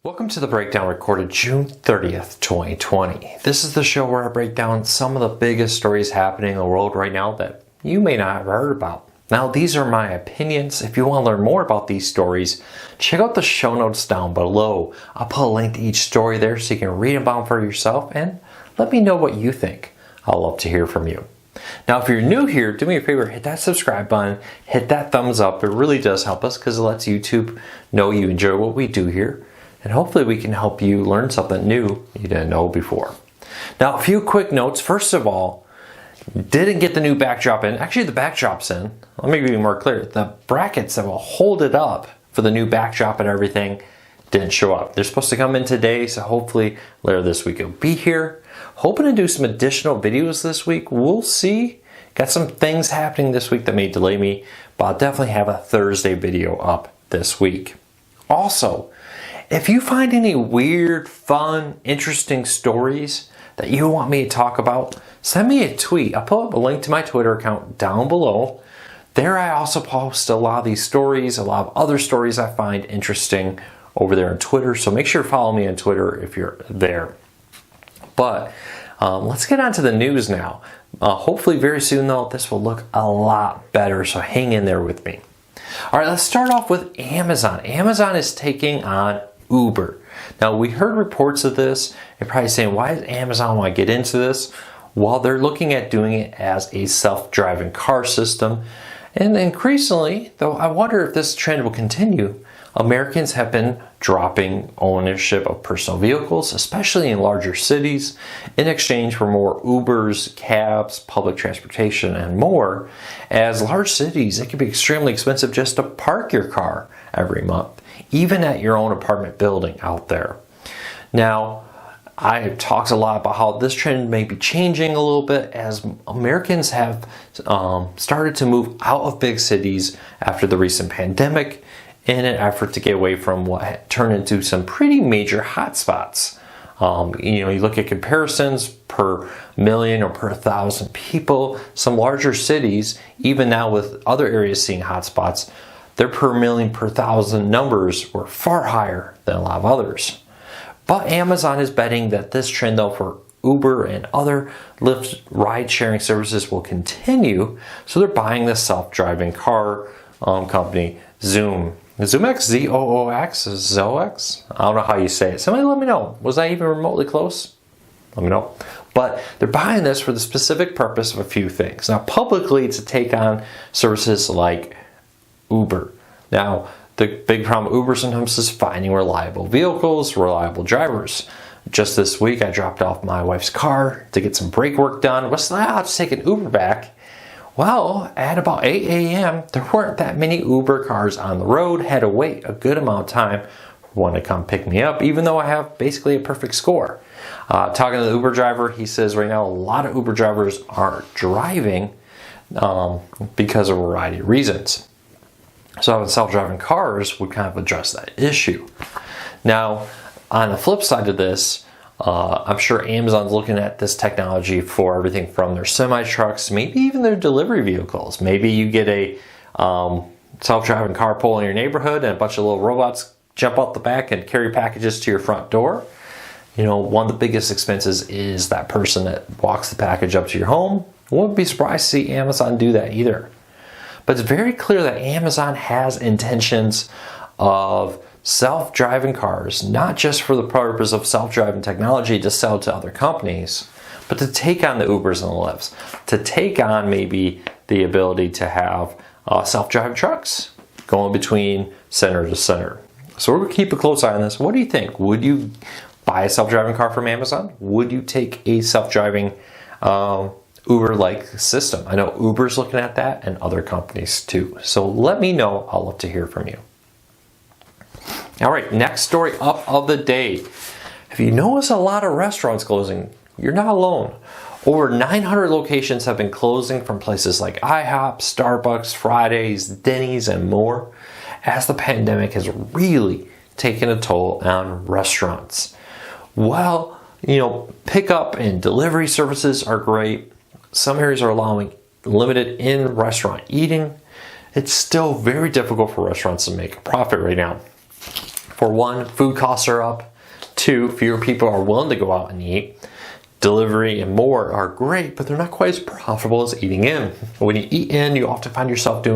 Welcome to the breakdown recorded June 30th, 2020. This is the show where I break down some of the biggest stories happening in the world right now that you may not have heard about. Now, these are my opinions. If you want to learn more about these stories, check out the show notes down below. I'll put a link to each story there so you can read about them for yourself and let me know what you think. I'll love to hear from you. Now, if you're new here, do me a favor, hit that subscribe button, hit that thumbs up. It really does help us because it lets YouTube know you enjoy what we do here. And hopefully we can help you learn something new you didn't know before. Now, a few quick notes. First of all, didn't get the new backdrop in. Actually, the backdrop's in. Let me be more clear. The brackets that will hold it up for the new backdrop and everything didn't show up. They're supposed to come in today, so hopefully later this week it'll be here. Hoping to do some additional videos this week. We'll see. Got some things happening this week that may delay me, but I'll definitely have a Thursday video up this week. Also, if you find any weird, fun, interesting stories that you want me to talk about, send me a tweet. I'll put up a link to my Twitter account down below. There I also post a lot of these stories, a lot of other stories I find interesting over there on Twitter. So make sure to follow me on Twitter if you're there. But let's get on to the news now. Hopefully very soon though, this will look a lot better. So hang in there with me. All right, let's start off with Amazon. Amazon is taking on Uber. Now, we heard reports of this. You're probably saying, why does Amazon want to get into this? Well, they're looking at doing it as a self-driving car system. And increasingly, though, I wonder if this trend will continue. Americans have been dropping ownership of personal vehicles, especially in larger cities, in exchange for more Ubers, cabs, public transportation, and more. As large cities, it can be extremely expensive just to park your car every month, even at your own apartment building out there. Now, I talked a lot about how this trend may be changing a little bit as Americans have started to move out of big cities after the recent pandemic in an effort to get away from what turned into some pretty major hotspots. You look at comparisons per million or per 1,000 people. Some larger cities, even now with other areas seeing hotspots, their per million, per 1,000 numbers were far higher than a lot of others. But Amazon is betting that this trend, though, for Uber and other Lyft ride-sharing services will continue. So they're buying the self-driving car company Zoom. ZoomX? Z-O-O-X? Zox? I don't know how you say it. Somebody let me know. Was I even remotely close? Let me know. But they're buying this for the specific purpose of a few things. Now, publicly, it's to take on services like Uber. Now, the big problem with Uber sometimes is finding reliable vehicles, reliable drivers. Just this week, I dropped off my wife's car to get some brake work done. What's that? I'll just take an Uber back. Well, at about 8 a.m., there weren't that many Uber cars on the road. Had to wait a good amount of time for one to come pick me up, even though I have basically a perfect score. Talking to the Uber driver, he says right now a lot of Uber drivers aren't driving because of a variety of reasons. So having self-driving cars would kind of address that issue. Now, on the flip side of this, I'm sure Amazon's looking at this technology for everything from their semi-trucks, maybe even their delivery vehicles. Maybe you get a self-driving car pull in your neighborhood and a bunch of little robots jump out the back and carry packages to your front door. One of the biggest expenses is that person that walks the package up to your home. Wouldn't be surprised to see Amazon do that either. But it's very clear that Amazon has intentions of self-driving cars, not just for the purpose of self-driving technology to sell to other companies, but to take on the Ubers and the Lyfts, to take on maybe the ability to have self-driving trucks going between center to center. So we're going to keep a close eye on this. What do you think? Would you buy a self-driving car from Amazon? Would you take a self-driving Uber-like system? I know Uber's looking at that and other companies too. So let me know. I'll love to hear from you. All right, next story up of the day. If you notice a lot of restaurants closing, you're not alone. Over 900 locations have been closing from places like IHOP, Starbucks, Fridays, Denny's, and more, as the pandemic has really taken a toll on restaurants. Well, pickup and delivery services are great. Some areas are allowing limited in-restaurant eating. It's still very difficult for restaurants to make a profit right now. For one, food costs are up. Two, fewer people are willing to go out and eat. Delivery and more are great, but they're not quite as profitable as eating in. When you eat in, you often find yourself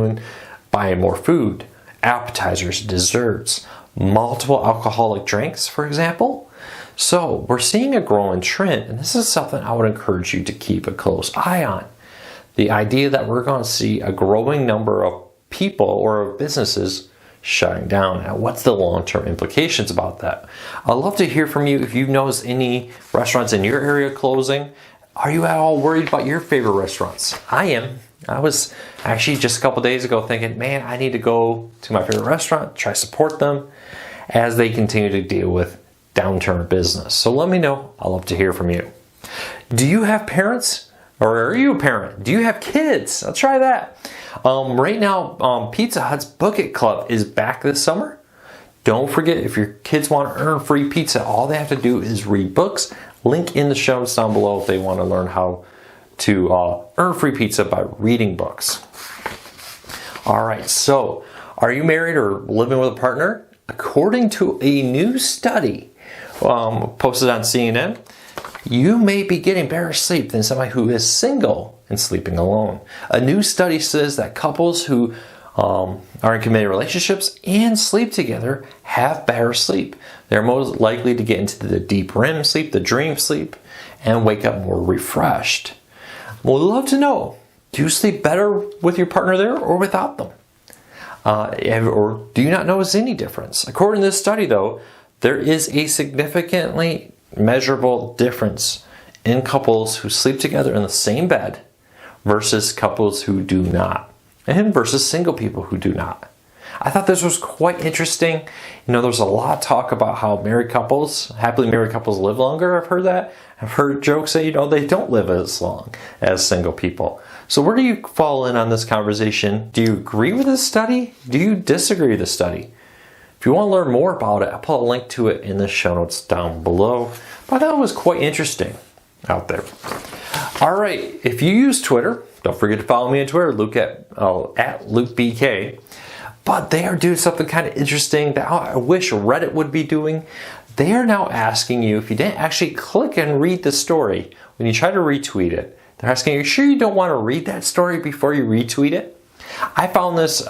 buying more food, appetizers, desserts, multiple alcoholic drinks, for example. So we're seeing a growing trend, and this is something I would encourage you to keep a close eye on. The idea that we're going to see a growing number of people or of businesses shutting down. Now, what's the long-term implications about that? I'd love to hear from you if you've noticed any restaurants in your area closing. Are you at all worried about your favorite restaurants? I am. I was actually just a couple days ago thinking, man, I need to go to my favorite restaurant, try to support them as they continue to deal with downturn business. So let me know. I'd love to hear from you. Do you have parents? Or are you a parent? Do you have kids? I'll try that. Right now, Pizza Hut's Book It Club is back this summer. Don't forget, if your kids want to earn free pizza, all they have to do is read books. Link in the show notes down below if they want to learn how to earn free pizza by reading books. All right, so are you married or living with a partner? According to a new study posted on CNN, you may be getting better sleep than somebody who is single and sleeping alone. A new study says that couples who are in committed relationships and sleep together have better sleep. They're most likely to get into the deep REM sleep, the dream sleep, and wake up more refreshed. We'd love to know, do you sleep better with your partner there or without them? Or do you not notice any difference? According to this study, though, there is a significantly measurable difference in couples who sleep together in the same bed versus couples who do not, and versus single people who do not. I thought this was quite interesting. You know, there's a lot of talk about how happily married couples live longer. I've heard that. I've heard jokes that, they don't live as long as single people. So where do you fall in on this conversation? Do you agree with this study? Do you disagree with this study? If you want to learn more about it, I'll put a link to it in the show notes down below. But I thought it was quite interesting out there. All right, if you use Twitter, don't forget to follow me on Twitter, at LukeBK. But they are doing something kind of interesting that I wish Reddit would be doing. They are now asking you, if you didn't actually click and read the story, when you try to retweet it, they're asking you, sure you don't want to read that story before you retweet it? I found this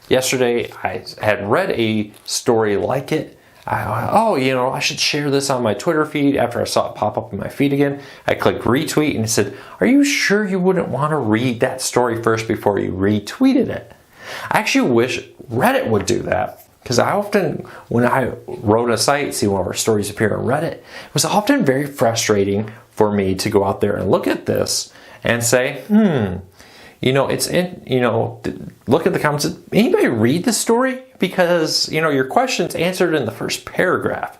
yesterday. I had read a story like it. I should share this on my Twitter feed. After I saw it pop up in my feed again, I clicked retweet and it said, are you sure you wouldn't want to read that story first before you retweeted it? I actually wish Reddit would do that, because I often, when I wrote a site, see one of our stories appear on Reddit, it was often very frustrating for me to go out there and look at this and say, look at the comments. Did anybody read the story? Because, your question's answered in the first paragraph.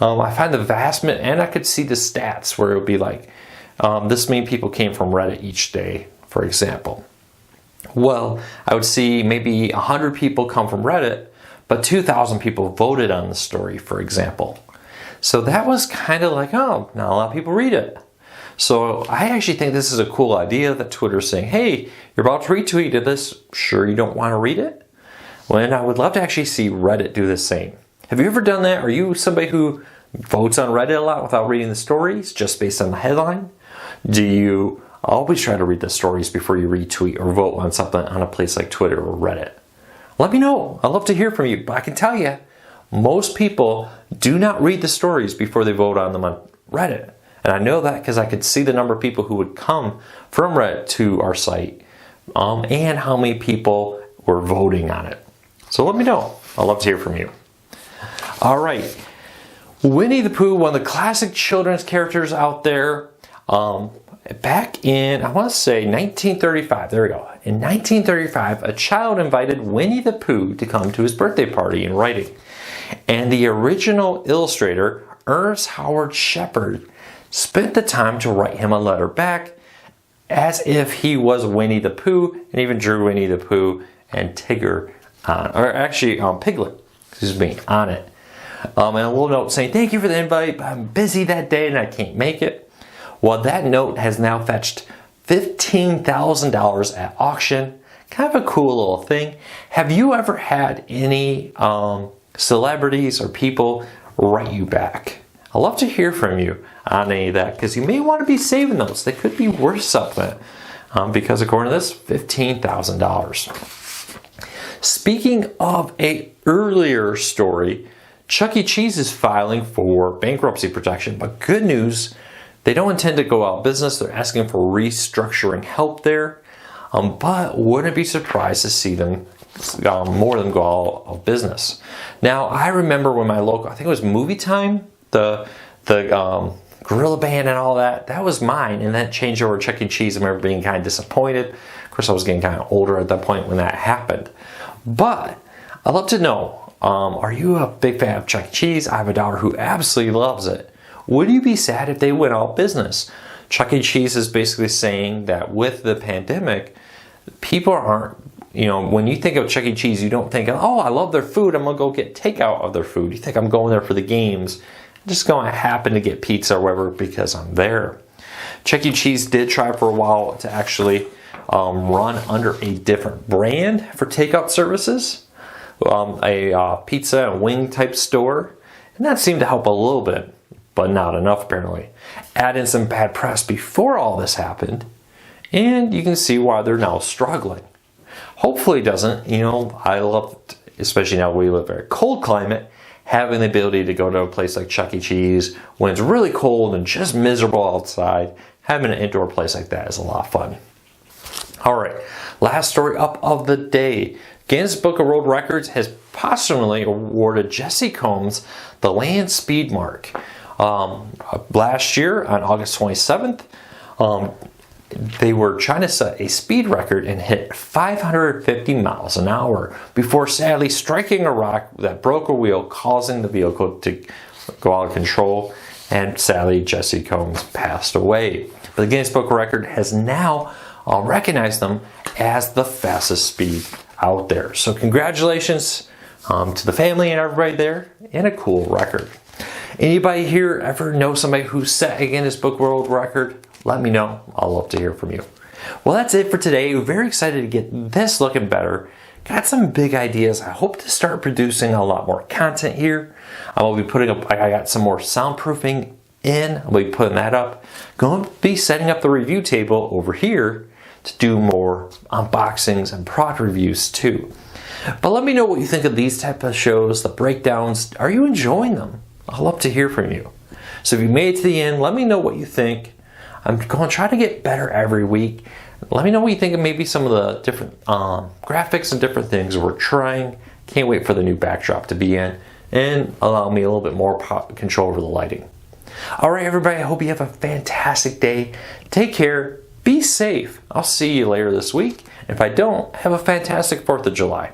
I find the vastment, and I could see the stats where it would be like, this many people came from Reddit each day, for example. Well, I would see maybe 100 people come from Reddit, but 2,000 people voted on the story, for example. So that was kind of like, not a lot of people read it. So I actually think this is a cool idea that Twitter's saying, hey, you're about to retweet this. Sure you don't want to read it? Well, and I would love to actually see Reddit do the same. Have you ever done that? Are you somebody who votes on Reddit a lot without reading the stories, just based on the headline? Do you always try to read the stories before you retweet or vote on something on a place like Twitter or Reddit? Let me know. I'd love to hear from you. But I can tell you, most people do not read the stories before they vote on them on Reddit. And I know that because I could see the number of people who would come from Reddit to our site and how many people were voting on it. So let me know. I'd love to hear from you. All right. Winnie the Pooh, one of the classic children's characters out there. Back in, I want to say 1935, there we go. In 1935, a child invited Winnie the Pooh to come to his birthday party in writing. And the original illustrator, Ernest Howard Shepard, spent the time to write him a letter back as if he was Winnie the Pooh, and even drew Winnie the Pooh and Tigger on, or actually Piglet, on it. And a little note saying, thank you for the invite, but I'm busy that day and I can't make it. Well, that note has now fetched $15,000 at auction. Kind of a cool little thing. Have you ever had any celebrities or people write you back? I'd love to hear from you on any of that, because you may want to be saving those. They could be worth something, because according to this, $15,000. Speaking of a earlier story, Chucky Cheese is filing for bankruptcy protection, but good news, they don't intend to go out of business. They're asking for restructuring help there, but wouldn't be surprised to see them more than go out of business. Now, I remember when my local, I think it was Movie Time, the Gorilla Band and all that was mine, and that changed over to Chucky Cheese. I remember being kind of disappointed. Of course, I was getting kind of older at that point when that happened. But I'd love to know, are you a big fan of Chucky Cheese? I have a daughter who absolutely loves it. Would you be sad if they went out of business? Chucky Cheese is basically saying that with the pandemic, people aren't, when you think of Chucky Cheese, you don't think, oh, I love their food, I'm going to go get takeout of their food. You think I'm going there for the games. I'm just going to happen to get pizza or whatever because I'm there. Chucky Cheese did try for a while to actually run under a different brand for takeout services, a pizza and wing type store, and that seemed to help a little bit, but not enough apparently. Add in some bad press before all this happened, and you can see why they're now struggling. Hopefully it doesn't. I love, especially now we live in a cold climate, having the ability to go to a place like Chucky Cheese when it's really cold and just miserable outside. Having an indoor place like that is a lot of fun. All right, last story up of the day. Guinness Book of World Records has posthumously awarded Jesse Combs the land speed mark. Last year on August 27th, they were trying to set a speed record and hit 550 miles an hour before sadly striking a rock that broke a wheel, causing the vehicle to go out of control, and sadly Jesse Combs passed away. But the Guinness Book of Record has now recognized them as the fastest speed out there. So congratulations to the family and everybody there, and a cool record. Anybody here ever know somebody who set a Guinness Book World Record? Let me know. I'd love to hear from you. Well, that's it for today. We're very excited to get this looking better. Got some big ideas. I hope to start producing a lot more content here. I will be putting up, I got some more soundproofing in. I'll be putting that up. Going to be setting up the review table over here to do more unboxings and product reviews too. But let me know what you think of these type of shows, the breakdowns. Are you enjoying them? I'd love to hear from you. So if you made it to the end, let me know what you think. I'm going to try to get better every week. Let me know what you think of maybe some of the different graphics and different things we're trying. Can't wait for the new backdrop to be in and allow me a little bit more control over the lighting. All right, everybody, I hope you have a fantastic day. Take care. Be safe. I'll see you later this week. If I don't, have a fantastic 4th of July.